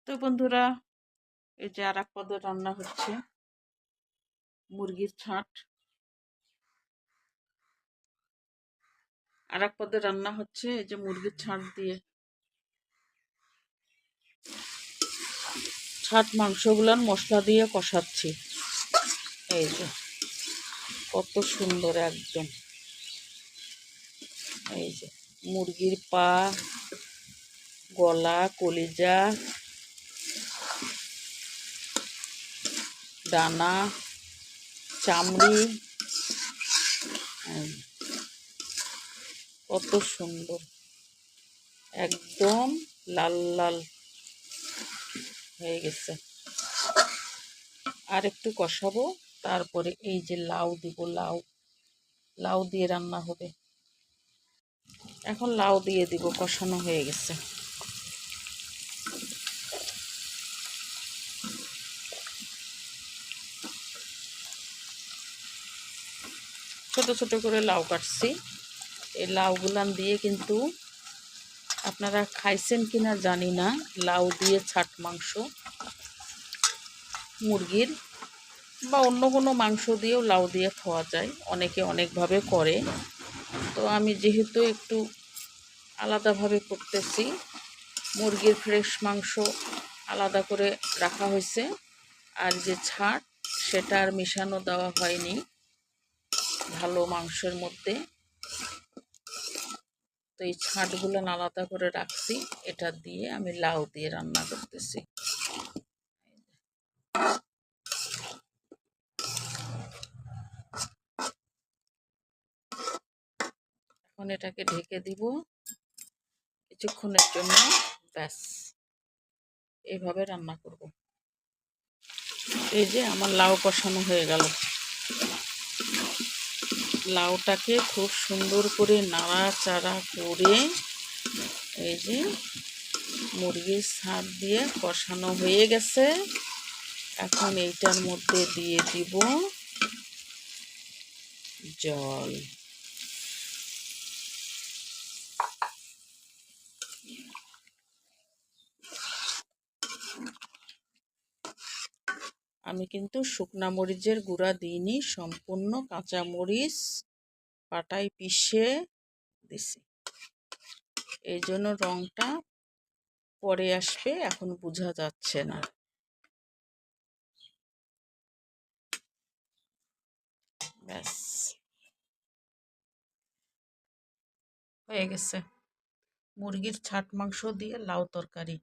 তো বন্ধুরা, এই যে আর এক পদের রান্না হচ্ছে মুরগির ছাট। আর এক পদের রান্না হচ্ছে এই যে মুরগির ছাট দিয়ে ছাট মাংসগুলান মশলা দিয়ে কষাচ্ছি। এই যে কত সুন্দর একদম। এই যে মুরগির পা, গলা, কলিজা, ডানা, চামড়ি, কত সুন্দর একদম লাল লাল হয়ে গেছে। আর একটু কষাবো, তারপরে এই যে লাউ দিব। লাউ দিয়ে রান্না হবে। এখন লাউ দিয়ে দিব, কষানো হয়ে গেছে। ছোট ছোট করে লাউ কাটছি। এই লাউগুলান দিয়ে কিন্তু আপনারা খাইছেন কিনা জানি না, লাউ দিয়ে ছাট মাংস মুরগির বা অন্য কোনো মাংস দিয়েও লাউ দিয়ে খাওয়া যায়। অনেকে অনেকভাবে করে, তো আমি যেহেতু একটু আলাদাভাবে করতেছি, মুরগির ফ্রেশ মাংস আলাদা করে রাখা হয়েছে, আর যে ছাট সেটা আর মিশানো দেওয়া হয়নি ভালো মাংসের মধ্যে। তো এই ছাটগুলো আলাদা করে রাখছি, এটা দিয়ে আমি লাউ দিয়ে রান্না করতেছি। এখন এটাকে ঢেকে দিব কিছুক্ষণের জন্য, ব্যাস এইভাবে রান্না করব। এই যে আমার লাউ কষানো হয়ে গেল। লাউটাকে খুব সুন্দর করে নাড়াচাড়া করে এই যে মুরগির ছাট দিয়ে কষানো হয়ে গেছে। এখন এইটার মধ্যে দিয়ে দিব জল। আমি কিন্তু শুকনা মরিচের গুঁড়া দিইনি, সম্পূর্ণ কাঁচা মরিচ পাটায় পিষে দিছি। এই জন্য রংটা পরে আসবে, এখন বোঝা যাচ্ছে না। ব্যাস হয়ে গেছে মুরগির ছাট মাংস দিয়ে লাউ তরকারি।